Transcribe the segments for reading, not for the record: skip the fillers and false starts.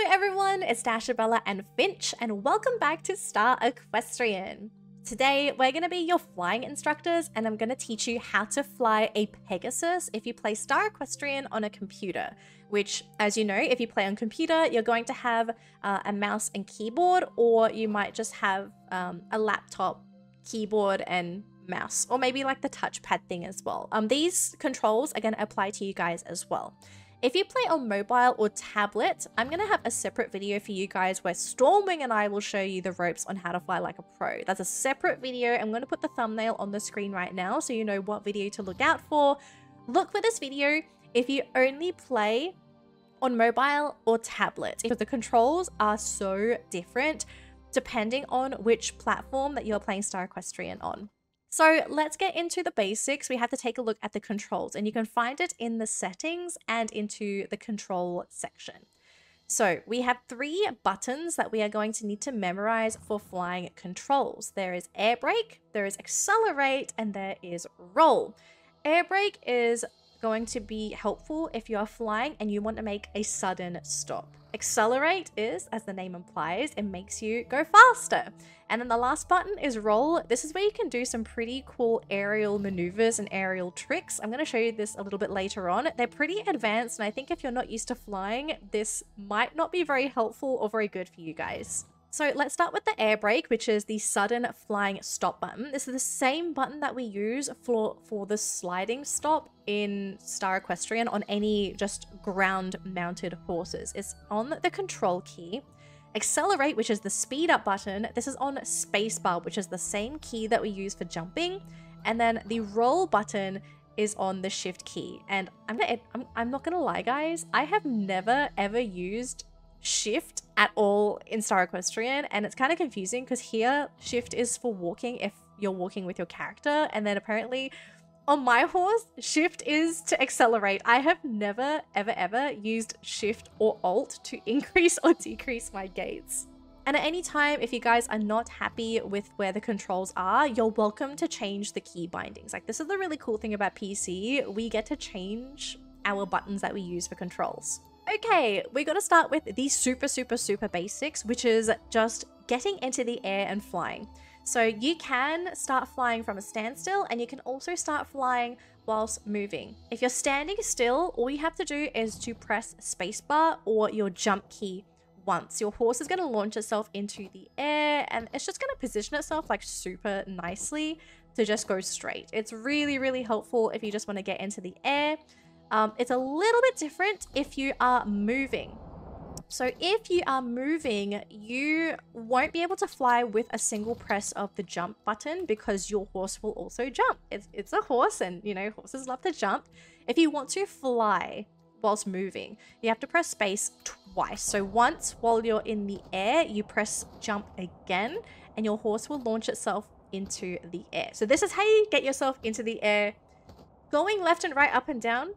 Hello everyone, it's Dashabella and Finch, and welcome back to Star Equestrian. Today we're going to be your flying instructors, and I'm going to teach you how to fly a Pegasus if you play Star Equestrian on a computer, which, as you know, if you play on computer, you're going to have a mouse and keyboard, or you might just have a laptop keyboard and mouse, or maybe like the touchpad thing as well. These controls are going to apply to you guys as well. If you play on mobile or tablet, I'm going to have a separate video for you guys where Stormwing and I will show you the ropes on how to fly like a pro. That's a separate video. I'm going to put the thumbnail on the screen right now so you know what video to look out for. Look for this video if you only play on mobile or tablet, because the controls are so different depending on which platform that you're playing Star Equestrian on. So let's get into the basics. We have to take a look at the controls, and you can find it in the settings and into the control section. So we have 3 buttons that we are going to need to memorize for flying controls. There is air brake, there is accelerate, and there is roll. Air brake is going to be helpful if you are flying and you want to make a sudden stop. Accelerate is, as the name implies, it makes you go faster. And then the last button is roll. This is where you can do some pretty cool aerial maneuvers and aerial tricks. I'm going to show you this a little bit later on. They're pretty advanced, and I think if you're not used to flying, this might not be very helpful or very good for you guys. So let's start with the air brake, which is the sudden flying stop button. This is the same button that we use for the sliding stop in Star Equestrian on any just ground mounted horses. It's on the control key. Accelerate, which is the speed up button. This is on spacebar, which is the same key that we use for jumping. And then the roll button is on the shift key. And I'm not gonna lie, guys, I have never ever used shift at all in Star Equestrian, and it's kind of confusing because here shift is for walking if you're walking with your character, and then apparently on my horse shift is to accelerate. I have never ever used shift or alt to increase or decrease my gates. And at any time, if you guys are not happy with where the controls are, you're welcome to change the key bindings. Like, this is the really cool thing about PC. We get to change our buttons that we use for controls. Okay, we got to start with the super basics, which is just getting into the air and flying. So you can start flying from a standstill, and you can also start flying whilst moving. If you're standing still, all you have to do is to press spacebar or your jump key once. Your horse is going to launch itself into the air, and it's just going to position itself like super nicely to just go straight. It's really helpful if you just want to get into the air. It's a little bit different if you are moving. So if you are moving, you won't be able to fly with a single press of the jump button because your horse will also jump. It's a horse, and you know, horses love to jump. If you want to fly whilst moving, you have to press space twice. So once while you're in the air, you press jump again, and your horse will launch itself into the air. So this is how you get yourself into the air. Going left and right, up and down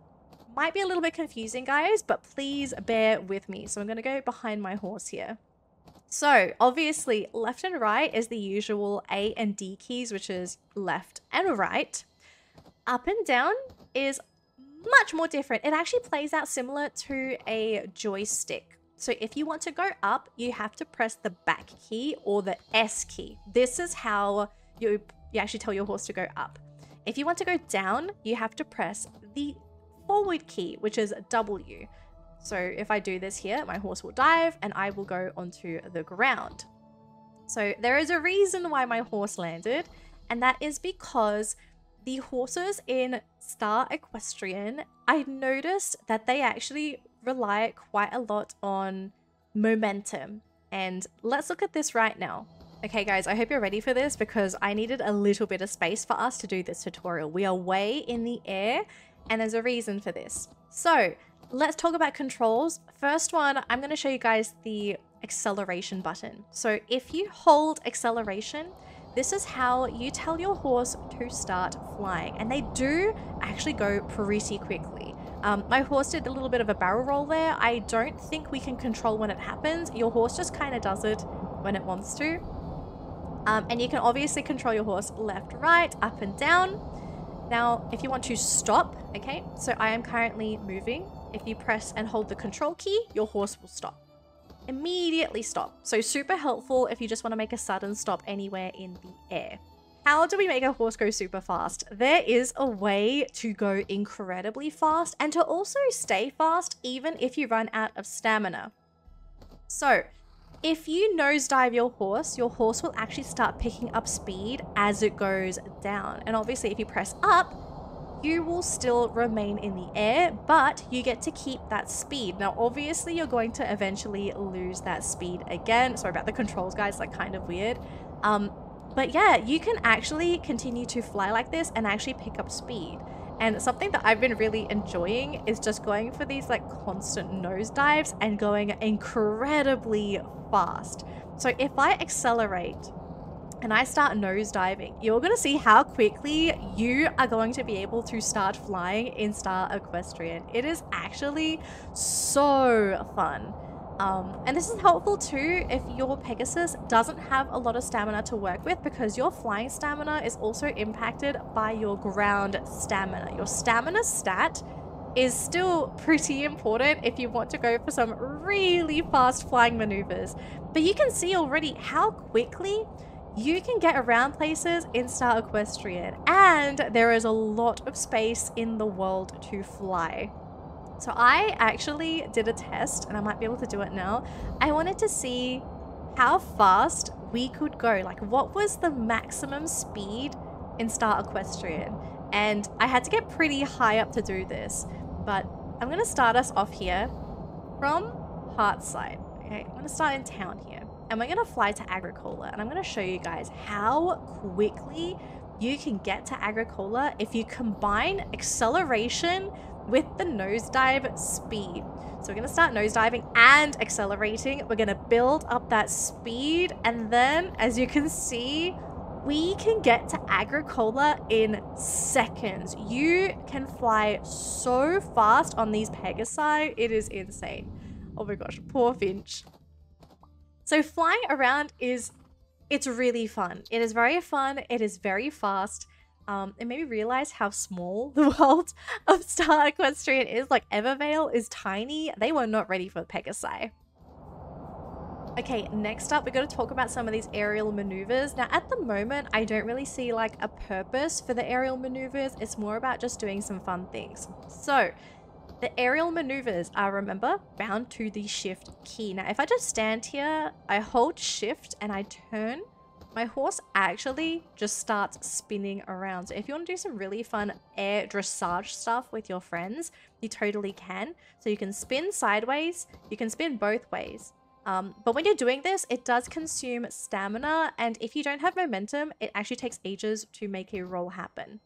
might be a little bit confusing, guys, but please bear with me. So I'm going to go behind my horse here. So obviously left and right is the usual A and D keys, which is left and right. Up and down is much more different. It actually plays out similar to a joystick. So if you want to go up, you have to press the back key or the S key. This is how you actually tell your horse to go up. If you want to go down, you have to press the forward key, which is W. So if I do this here, my horse will dive and I will go onto the ground. So there is a reason why my horse landed, and that is because the horses in Star Equestrian, I noticed that they actually rely quite a lot on momentum. And let's look at this right now. Okay guys, I hope you're ready for this because I needed a little bit of space for us to do this tutorial. We are way in the air, and there's a reason for this. So let's talk about controls. First one, I'm going to show you guys the acceleration button. So if you hold acceleration, this is how you tell your horse to start flying. And they do actually go pretty quickly. My horse did a little bit of a barrel roll there. I don't think we can control when it happens. Your horse just kind of does it when it wants to. And you can obviously control your horse left, right, up and down. Now, if you want to stop, okay, so I am currently moving. If you press and hold the control key, your horse will stop. immediately stop. So super helpful if you just want to make a sudden stop anywhere in the air. How do we make a horse go super fast? There is a way to go incredibly fast and to also stay fast even if you run out of stamina. So if you nosedive your horse will actually start picking up speed as it goes down. And obviously if you press up, you will still remain in the air, but you get to keep that speed. Now, obviously you're going to eventually lose that speed again. Sorry about the controls, guys, like kind of weird. But yeah, you can actually continue to fly like this and actually pick up speed. And something that I've been really enjoying is just going for these like constant nosedives and going incredibly fast. So if I accelerate and I start nosediving, you're going to see how quickly you are going to be able to start flying in Star Equestrian. It is actually so fun. And this is helpful too if your Pegasus doesn't have a lot of stamina to work with, because your flying stamina is also impacted by your ground stamina. Your stamina stat is still pretty important if you want to go for some really fast flying maneuvers. But you can see already how quickly you can get around places in Star Equestrian, and there is a lot of space in the world to fly. So I actually did a test, and I might be able to do it now. I wanted to see how fast we could go. Like, what was the maximum speed in Star Equestrian? And I had to get pretty high up to do this. But I'm going to start us off here from Heartside. Okay, I'm going to start in town here. And we're going to fly to Agricola. And I'm going to show you guys how quickly you can get to Agricola if you combine acceleration with the nosedive speed. So we're going to start nosediving and accelerating. We're going to build up that speed, and then as you can see, we can get to Agricola in seconds. You can fly so fast on these Pegasi, it is insane. Oh my gosh, poor Finch. So flying around it's really fun. It is very fun. It is very fast. It made me realize how small the world of Star Equestrian is. Like, Evervale is tiny. They were not ready for Pegasi. Okay, next up, we're going to talk about some of these aerial maneuvers. Now, at the moment, I don't really see like a purpose for the aerial maneuvers. It's more about just doing some fun things. So, the aerial maneuvers are, remember, bound to the shift key. Now, if I just stand here, I hold shift and I turn, my horse actually just starts spinning around. So if you want to do some really fun air dressage stuff with your friends, you totally can. So you can spin sideways, you can spin both ways. But when you're doing this, it does consume stamina, and if you don't have momentum, it actually takes ages to make a roll happen.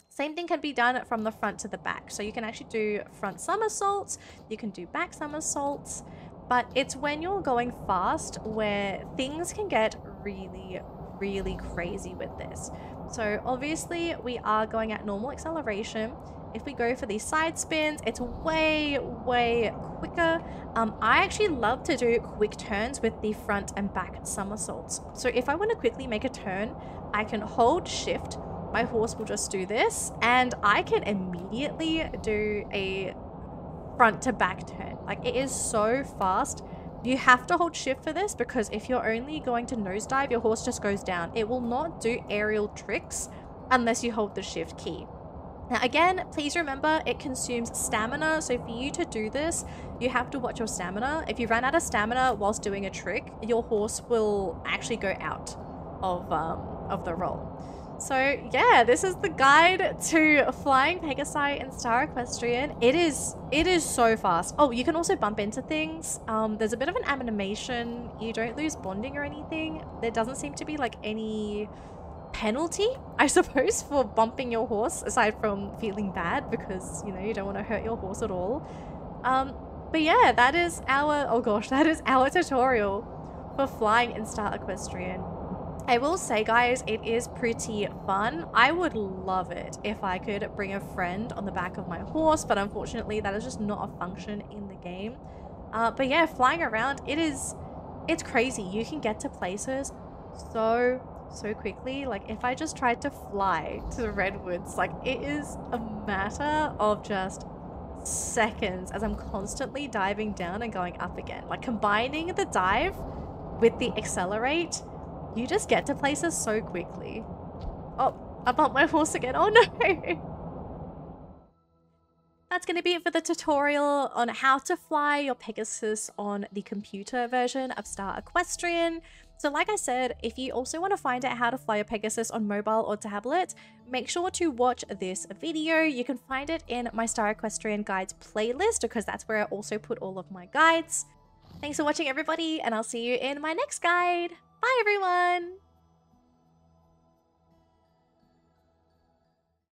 Same thing can be done from the front to the back. So you can actually do front somersaults, you can do back somersaults, but it's when you're going fast where things can get really, really crazy with this. So obviously we are going at normal acceleration. If we go for these side spins, it's way, way quicker. I actually love to do quick turns with the front and back somersaults. So if I want to quickly make a turn, I can hold shift. My horse will just do this, and I can immediately do a front to back turn. Like, it is so fast. You have to hold shift for this, because if you're only going to nosedive, your horse just goes down. It will not do aerial tricks unless you hold the shift key. Now again, please remember it consumes stamina. So for you to do this, you have to watch your stamina. If you run out of stamina whilst doing a trick, your horse will actually go out of the roll. So yeah, this is the guide to flying Pegasi in Star Equestrian. It is so fast. Oh, you can also bump into things. There's a bit of an animation. You don't lose bonding or anything. There doesn't seem to be like any penalty, I suppose, for bumping your horse, aside from feeling bad because, you know, you don't want to hurt your horse at all. But yeah, that is our, oh gosh, that is our tutorial for flying in Star Equestrian. I will say, guys, it is pretty fun. I would love it if I could bring a friend on the back of my horse, but unfortunately that is just not a function in the game. But yeah, flying around, it's crazy. You can get to places so quickly. Like, if I just tried to fly to the redwoods, like, it is a matter of just seconds as I'm constantly diving down and going up again. Like combining the dive with the accelerate, you just get to places so quickly. Oh, I bumped my horse again. Oh no! That's going to be it for the tutorial on how to fly your Pegasus on the computer version of Star Equestrian. So like I said, if you also want to find out how to fly your Pegasus on mobile or tablet, make sure to watch this video. You can find it in my Star Equestrian guides playlist because that's where I also put all of my guides. Thanks for watching everybody, and I'll see you in my next guide. Bye everyone!